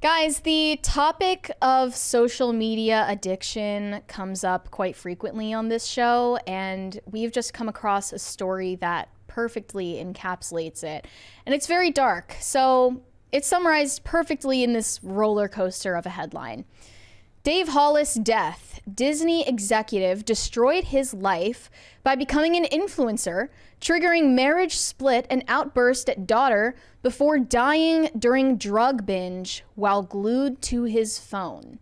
Guys, the topic of social media addiction comes up quite frequently on this show, and we've just come across a story that perfectly encapsulates it. And it's very dark, so it's summarized perfectly in this roller coaster of a headline. Dave Hollis' death. Disney executive destroyed his life by becoming an influencer, triggering marriage split and outburst at daughter before dying during drug binge while glued to his phone.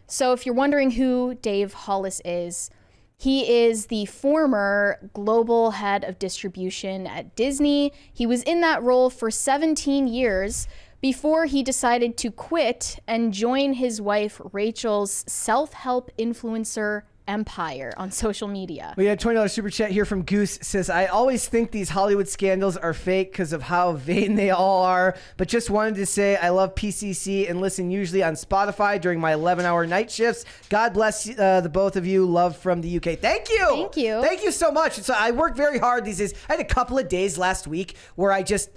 So if you're wondering who Dave Hollis is, he is the former global head of distribution at Disney. He was in that role for 17 years before he decided to quit and join his wife Rachel's self-help influencer empire on social media. We had a $20 super chat here from Goose. Says, I always think these Hollywood scandals are fake because of how vain they all are, but just wanted to say I love PCC and listen usually on Spotify during my 11-hour night shifts. God bless the both of you. Love from the UK. Thank you. Thank you. Thank you so much. So I work very hard these days. I had a couple of days last week where I just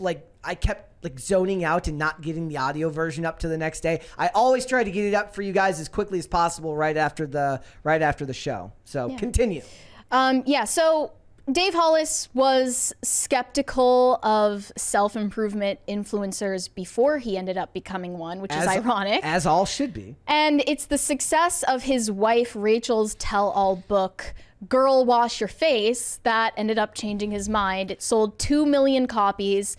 I kept zoning out and not getting the audio version up to the next day. I always try to get it up for you guys as quickly as possible right after the show. So Continue. So Dave Hollis was skeptical of self-improvement influencers before he ended up becoming one, which is ironic. As all should be. And it's the success of his wife Rachel's tell-all book, Girl Wash Your Face, that ended up changing his mind. It sold 2 million copies.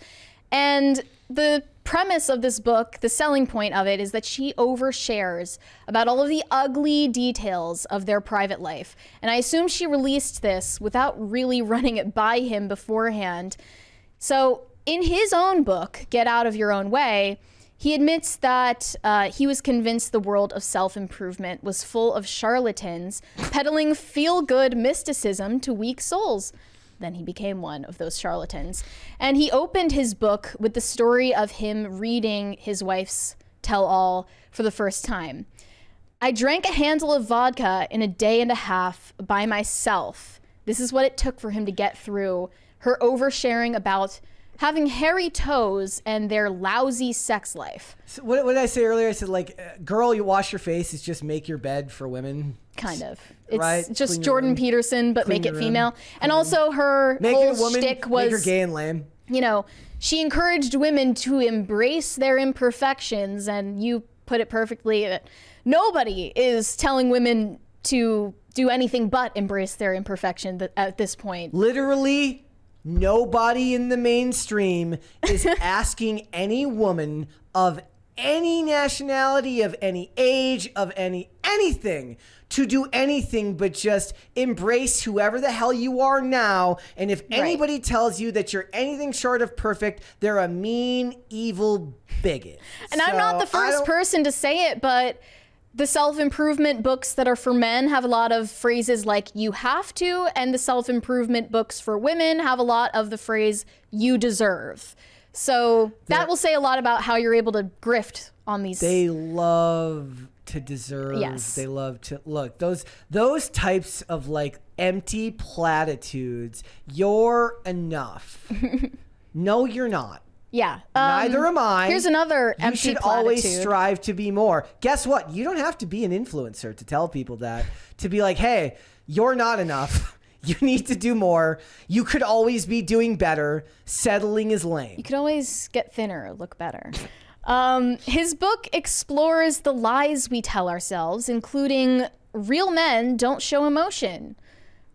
And the premise of this book, the selling point of it, is that she overshares about all of the ugly details of their private life. And I assume she released this without really running it by him beforehand. So in his own book, Get Out of Your Own Way, he admits that he was convinced the world of self-improvement was full of charlatans peddling feel-good mysticism to weak souls. Then he became one of those charlatans. And he opened his book with the story of him reading his wife's tell-all for the first time. I drank a handle of vodka in a day and a half by myself. This is what it took for him to get through her oversharing about having hairy toes and their lousy sex life. So what did I say earlier? I said, girl, you wash your face is just make your bed for women. Kind of. It's right? just Clean Jordan Peterson, but make it female. And also her whole shtick was... Make her gay and lame. You know, she encouraged women to embrace their imperfections, and you put it perfectly that nobody is telling women to do anything but embrace their imperfection at this point. Literally, nobody in the mainstream is asking any woman of any nationality, of any age, of anything to do anything but just embrace whoever the hell you are now. And if anybody tells you that you're anything short of perfect, they're a mean, evil bigot. And I'm not the first person to say it, but the self-improvement books that are for men have a lot of phrases like you have to, and the self-improvement books for women have a lot of the phrase you deserve. So that will say a lot about how you're able to grift on these. They love to deserve. Yes. They love to look. Those types of empty platitudes. You're enough. No, you're not. Yeah. Neither am I. Here's another empty You should platitude. always strive to be more. Guess what? You don't have to be an influencer to tell people that. To be like, hey, you're not enough. You need to do more. You could always be doing better. Settling is lame. You could always get thinner, look better. His book explores the lies we tell ourselves, including real men don't show emotion.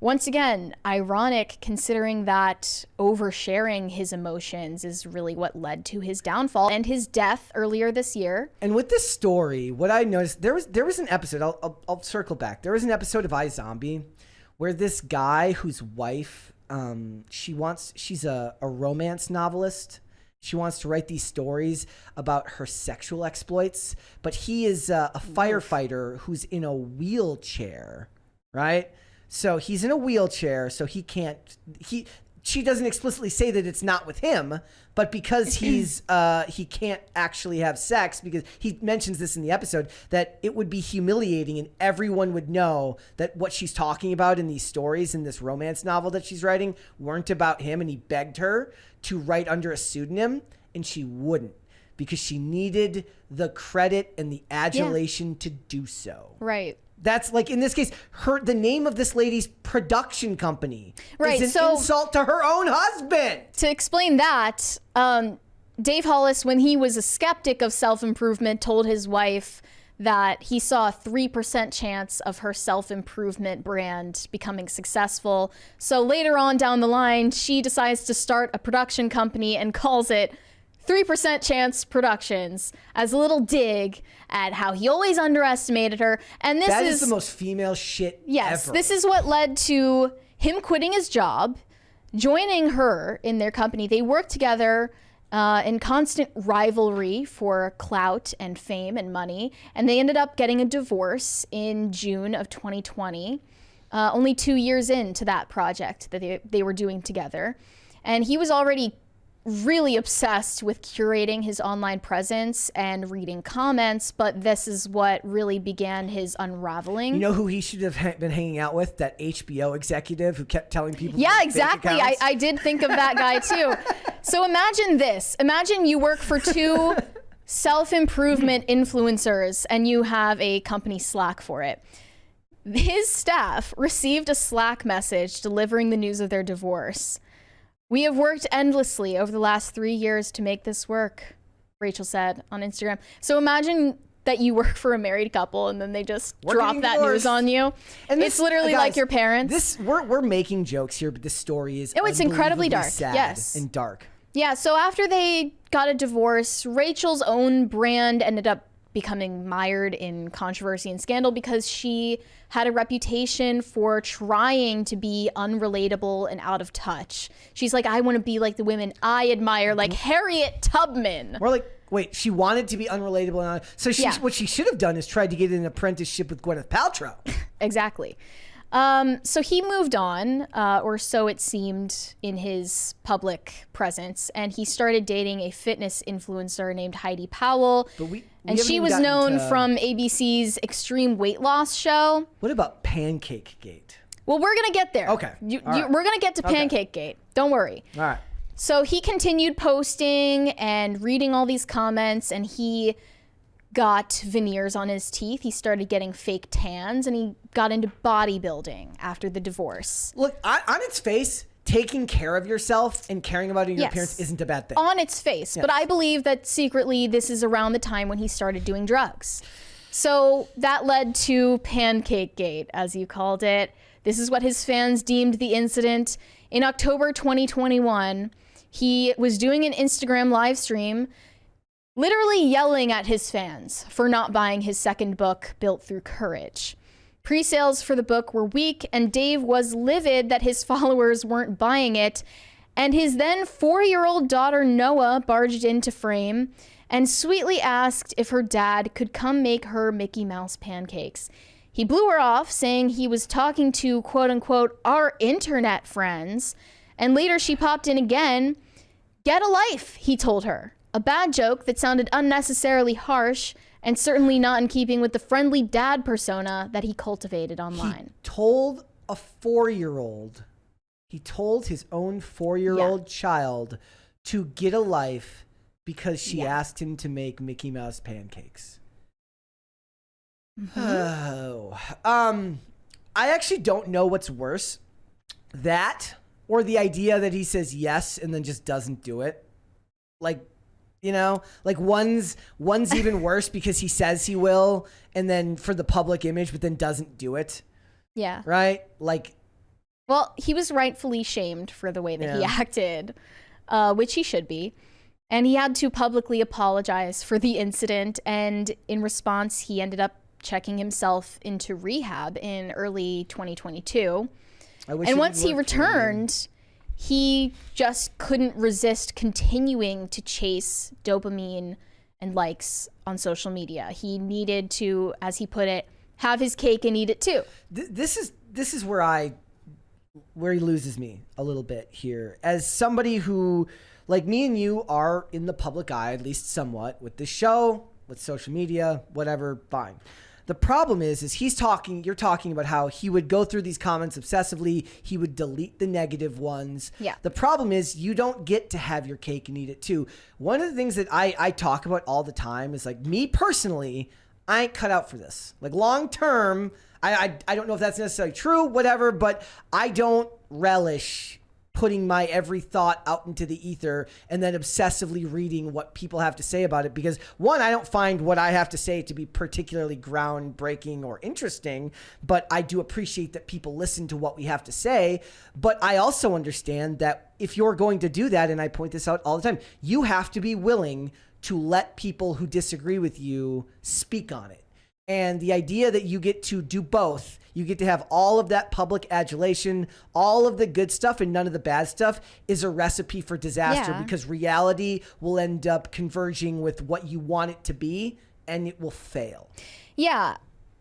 Once again, ironic considering that oversharing his emotions is really what led to his downfall and his death earlier this year. And with this story, what I noticed, there was an episode, I'll circle back. There was an episode of iZombie where this guy whose wife, she's a romance novelist. She wants to write these stories about her sexual exploits, but he is a firefighter who's in a wheelchair, right? So he's in a wheelchair, so he can't, she doesn't explicitly say that it's not with him, but because he can't actually have sex, because he mentions this in the episode, that it would be humiliating and everyone would know that what she's talking about in these stories in this romance novel that she's writing weren't about him, and he begged her to write under a pseudonym, and she wouldn't. because she needed the credit and the adulation to do so. Right. That's like, in this case, the name of this lady's production company right. is an insult to her own husband. To explain that, Dave Hollis, when he was a skeptic of self-improvement, told his wife that he saw a 3% chance of her self-improvement brand becoming successful. So later on down the line, she decides to start a production company and calls it 3% Chance Productions, as a little dig at how he always underestimated her. And that is the most female shit ever. This is what led to him quitting his job, joining her in their company. They worked together in constant rivalry for clout and fame and money. And they ended up getting a divorce in June of 2020, only 2 years into that project that they were doing together. And he was already really obsessed with curating his online presence and reading comments, but this is what really began his unraveling. You know who he should have been hanging out with? That HBO executive who kept telling people. Yeah, exactly. I did think of that guy too. So imagine this. Imagine you work for two self-improvement influencers and you have a company Slack for it. His staff received a Slack message delivering the news of their divorce. "We have worked endlessly over the last 3 years to make this work," Rachel said on Instagram. So imagine that you work for a married couple and then they just drop that news on you. And it's literally guys, like your parents. We're making jokes here, but this story is it's incredibly dark. Sad yes. and dark. Yeah, so after they got a divorce, Rachel's own brand ended up becoming mired in controversy and scandal because she had a reputation for trying to be unrelatable and out of touch. She's like, I want to be like the women I admire, like Harriet Tubman. Or like, wait, she wanted to be unrelatable. So what she should have done is tried to get an apprenticeship with Gwyneth Paltrow. Exactly. So he moved on, or so it seemed in his public presence, and he started dating a fitness influencer named Heidi Powell. And she was known from ABC's Extreme Weight Loss show. What about Pancakegate? Well, we're going to get there. Okay. We're going to get to Pancakegate. Don't worry. All right. So he continued posting and reading all these comments, and he got veneers on his teeth. He started getting fake tans, and he got into bodybuilding after the divorce. Look, on its face, taking care of yourself and caring about your appearance isn't a bad thing. On its face. Yes. But I believe that secretly this is around the time when he started doing drugs. So that led to Pancakegate, as you called it. This is what his fans deemed the incident. In October 2021, he was doing an Instagram live stream, literally yelling at his fans for not buying his second book, Built Through Courage. Pre-sales for the book were weak, and Dave was livid that his followers weren't buying it. And his then 4-year-old daughter, Noah, barged into frame and sweetly asked if her dad could come make her Mickey Mouse pancakes. He blew her off, saying he was talking to, quote unquote, our internet friends. And later she popped in again. Get a life, he told her. A bad joke that sounded unnecessarily harsh and certainly not in keeping with the friendly dad persona that he cultivated online. He told his own 4-year-old child to get a life because she asked him to make Mickey Mouse pancakes. Mm-hmm. I actually don't know what's worse, that or the idea that he says yes and then just doesn't do it. Like, you know, like one's even worse because he says he will and then for the public image, but then doesn't do it. Yeah. Right? Like, well, he was rightfully shamed for the way that he acted, which he should be. And he had to publicly apologize for the incident. And in response, he ended up checking himself into rehab in early 2022. And once he returned, he just couldn't resist continuing to chase dopamine and likes on social media. He needed to, as he put it, have his cake and eat it too. This is where he loses me a little bit here. As somebody who, like me and you, are in the public eye, at least somewhat, with this show, with social media, whatever, fine. The problem is you're talking about how he would go through these comments obsessively. He would delete the negative ones. Yeah. The problem is you don't get to have your cake and eat it too. One of the things that I talk about all the time is like, me personally, I ain't cut out for this. Like long term, I don't know if that's necessarily true, whatever, but I don't relish putting my every thought out into the ether and then obsessively reading what people have to say about it, because one, I don't find what I have to say to be particularly groundbreaking or interesting, but I do appreciate that people listen to what we have to say. But I also understand that if you're going to do that, and I point this out all the time, you have to be willing to let people who disagree with you speak on it. And the idea that you get to do both, you get to have all of that public adulation, all of the good stuff and none of the bad stuff, is a recipe for disaster, because reality will end up converging with what you want it to be, and it will fail. Yeah.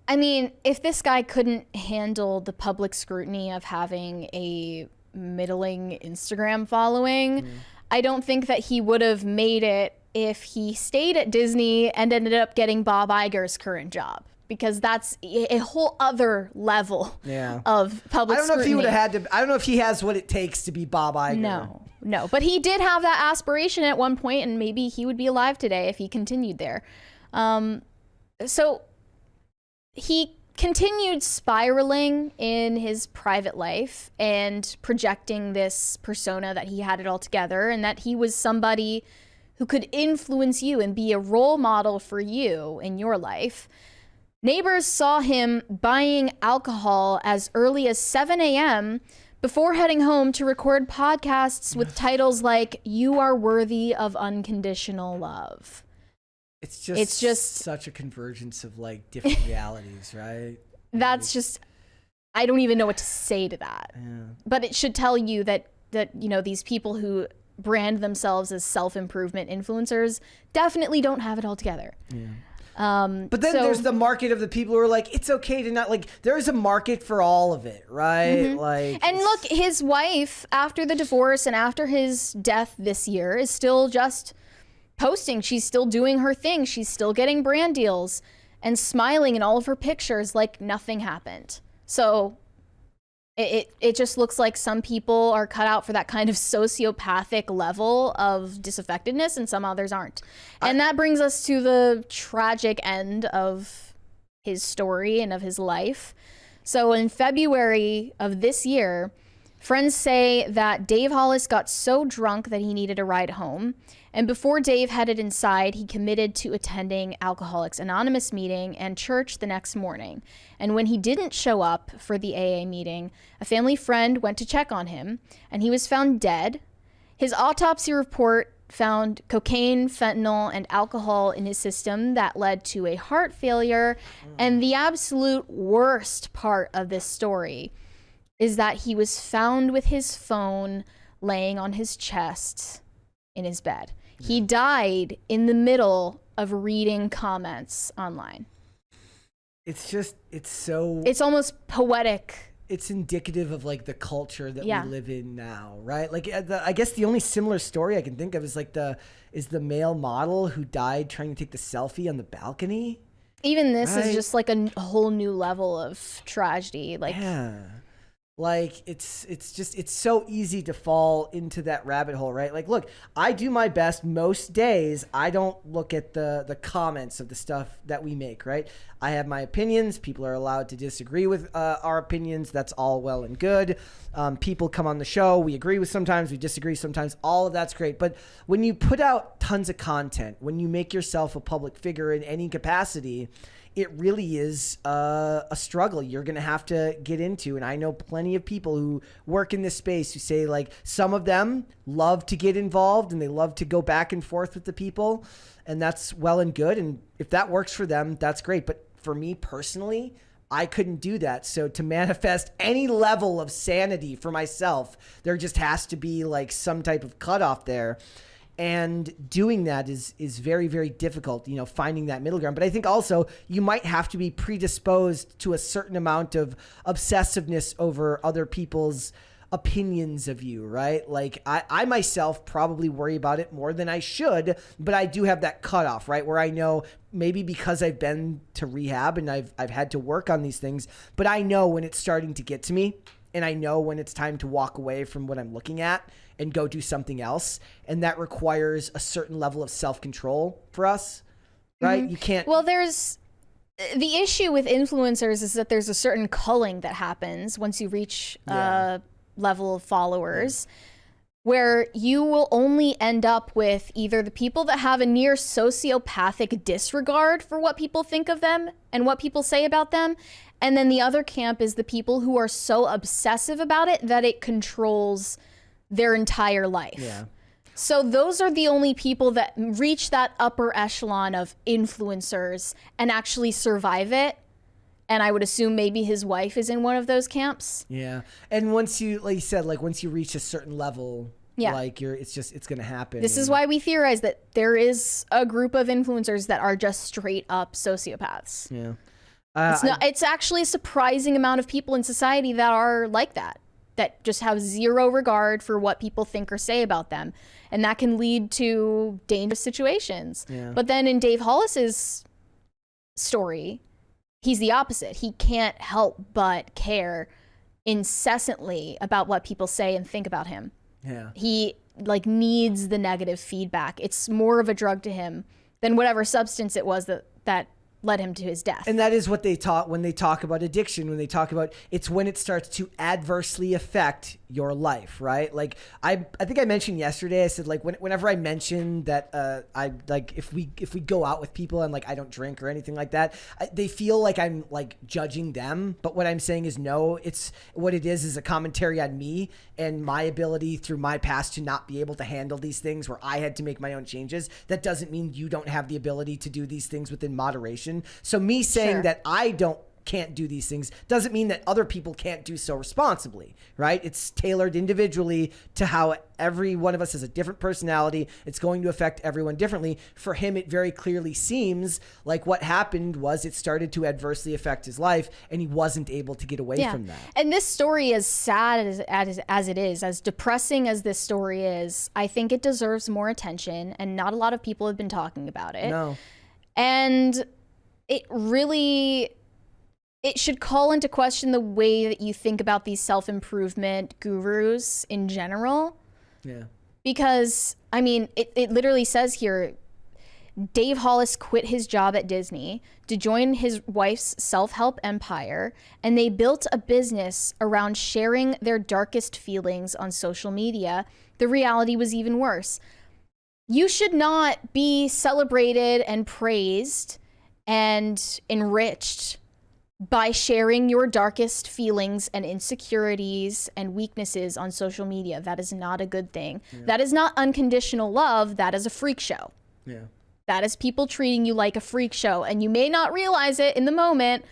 I mean, if this guy couldn't handle the public scrutiny of having a middling Instagram following, I don't think that he would have made it if he stayed at Disney and ended up getting Bob Iger's current job, because that's a whole other level of public scrutiny. I don't know if he would have had to. I don't know if he has what it takes to be Bob Iger. No, but he did have that aspiration at one point, and maybe he would be alive today if he continued there. So he continued spiraling in his private life and projecting this persona that he had it all together and that he was somebody who could influence you and be a role model for you in your life. Neighbors saw him buying alcohol as early as 7 a.m. before heading home to record podcasts with titles like "You Are Worthy of Unconditional Love." It's just such a convergence of like different realities, right? That's just, I don't even know what to say to that. Yeah. But it should tell you that you know, these people who brand themselves as self-improvement influencers definitely don't have it all together. Yeah. But then there's the market of the people who are like, it's okay to not, like, there's a market for all of it, right? Like, and look, his wife, after the divorce and after his death this year, is still just posting. She's still doing her thing. She's still getting brand deals and smiling in all of her pictures like nothing happened. So it just looks like some people are cut out for that kind of sociopathic level of disaffectedness and some others aren't. And that brings us to the tragic end of his story and of his life. So in February of this year, friends say that Dave Hollis got so drunk that he needed a ride home. And before Dave headed inside, he committed to attending Alcoholics Anonymous meeting and church the next morning. And when he didn't show up for the AA meeting, a family friend went to check on him, and he was found dead. His autopsy report found cocaine, fentanyl, and alcohol in his system that led to a heart failure. And the absolute worst part of this story is that he was found with his phone laying on his chest in his bed. He died in the middle of reading comments online. It's just, it's almost poetic. It's indicative of like the culture that we live in now, right? Like I guess the only similar story I can think of is like the male model who died trying to take the selfie on the balcony. Even this is just like a whole new level of tragedy. Like, like it's so easy to fall into that rabbit hole, right? Like, look, I do my best most days. I don't look at the comments of the stuff that we make, right? I have my opinions. People are allowed to disagree with our opinions. That's all well and good. People come on the show. We agree with sometimes, we disagree sometimes. All of that's great. But when you put out tons of content, when you make yourself a public figure in any capacity, it really is a struggle you're going to have to get into. And I know plenty of people who work in this space who say, like, some of them love to get involved and they love to go back and forth with the people. And that's well and good. And if that works for them, that's great. But for me personally, I couldn't do that. So to manifest any level of sanity for myself, there just has to be like some type of cutoff there. And doing that is very, very difficult, you know, finding that middle ground. But I think also you might have to be predisposed to a certain amount of obsessiveness over other people's opinions of you, right? Like I myself probably worry about it more than I should, but I do have that cutoff, right? Where I know maybe because I've been to rehab and I've had to work on these things, but I know when it's starting to get to me, and I know when it's time to walk away from what I'm looking at and go do something else. And that requires a certain level of self-control for us, right? Mm-hmm. You can't. Well, there's the issue with influencers is that there's a certain culling that happens once you reach a level of followers, where you will only end up with either the people that have a near sociopathic disregard for what people think of them and what people say about them. And then the other camp is the people who are so obsessive about it that it controls their entire life. Yeah. So those are the only people that reach that upper echelon of influencers and actually survive it. And I would assume maybe his wife is in one of those camps. Yeah. And once you, like you said, like once you reach a certain level, like it's going to happen. This is why we theorize that there is a group of influencers that are just straight up sociopaths. Yeah. It's actually a surprising amount of people in society that are like that just have zero regard for what people think or say about them. And that can lead to dangerous situations. Yeah. But then in Dave Hollis's story, he's the opposite. He can't help but care incessantly about what people say and think about him. Yeah. He like needs the negative feedback. It's more of a drug to him than whatever substance it was that led him to his death. And that is what they talk when they talk about addiction, when they talk about it's when it starts to adversely affect your life, right? Like I think I mentioned yesterday, I said like whenever I mention that I like if we go out with people and like I don't drink or anything like that, they feel like I'm like judging them. But what I'm saying is no, it's what it is a commentary on me and my ability through my past to not be able to handle these things where I had to make my own changes. That doesn't mean you don't have the ability to do these things within moderation. So me saying that I can't do these things doesn't mean that other people can't do so responsibly, right? It's tailored individually to how every one of us has a different personality. It's going to affect everyone differently. For him, it very clearly seems like what happened was it started to adversely affect his life and he wasn't able to get away from that. And this story, as sad as it is, as depressing as this story is, I think it deserves more attention, and not a lot of people have been talking about it. No. And it should call into question the way that you think about these self-improvement gurus in general. Yeah. Because, I mean, it literally says here, Dave Hollis quit his job at Disney to join his wife's self-help empire, and they built a business around sharing their darkest feelings on social media. The reality was even worse. You should not be celebrated and praised and enriched by sharing your darkest feelings and insecurities and weaknesses on social media. That is not a good thing. Yeah. That is not unconditional love. That is a freak show. Yeah. That is people treating you like a freak show. And you may not realize it in the moment,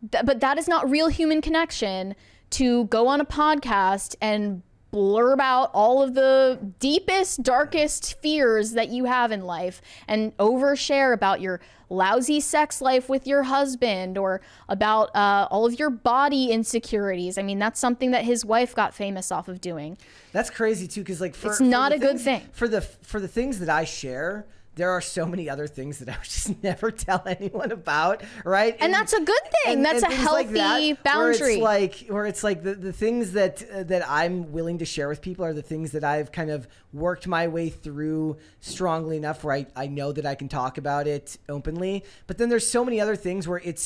but that is not real human connection to go on a podcast and blurb out all of the deepest, darkest fears that you have in life and overshare about your lousy sex life with your husband or about all of your body insecurities. I mean, that's something that his wife got famous off of doing. That's crazy too, because like it's not a good thing. For the things that I share, there are so many other things that I would just never tell anyone about, right? And that's a good thing. That's a healthy boundary. Where it's like the things that I'm willing to share with people are the things that I've kind of worked my way through strongly enough where I know that I can talk about it openly. But then there's so many other things where it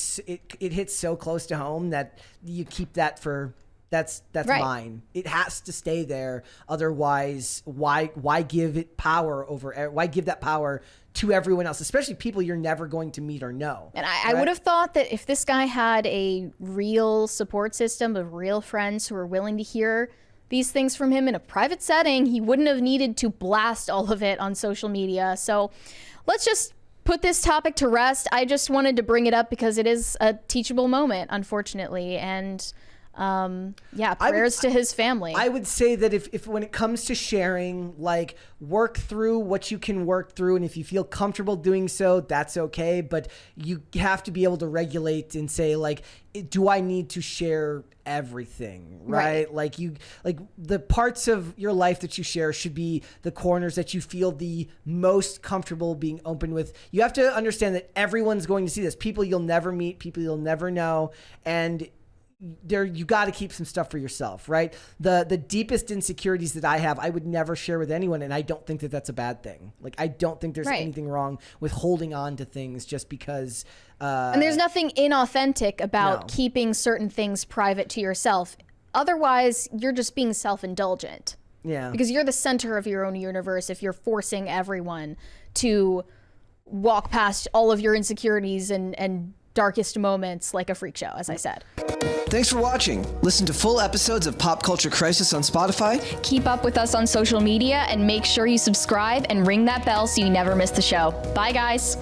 hits so close to home that you keep that for... That's right. Mine. It has to stay there. Otherwise, why give it power over? Why give that power to everyone else, especially people you're never going to meet or know? And I would have thought that if this guy had a real support system of real friends who were willing to hear these things from him in a private setting, he wouldn't have needed to blast all of it on social media. So let's just put this topic to rest. I just wanted to bring it up because it is a teachable moment, unfortunately, and Prayers to his family. I would say that if when it comes to sharing, like, work through what you can work through, and if you feel comfortable doing so, that's okay. But you have to be able to regulate and say, like, do I need to share everything, right? Like the parts of your life that you share should be the corners that you feel the most comfortable being open with. You have to understand that everyone's going to see this. People you'll never meet, people you'll never know, and you got to keep some stuff for yourself, right? The deepest insecurities that I have, I would never share with anyone, and I don't think that that's a bad thing. Like, I don't think there's anything wrong with holding on to things just because. And there's nothing inauthentic about keeping certain things private to yourself. Otherwise, you're just being self-indulgent. Yeah. Because you're the center of your own universe if you're forcing everyone to walk past all of your insecurities and darkest moments like a freak show, as I said. Thanks for watching. Listen to full episodes of Pop Culture Crisis on Spotify. Keep up with us on social media and make sure you subscribe and ring that bell so you never miss the show. Bye, guys.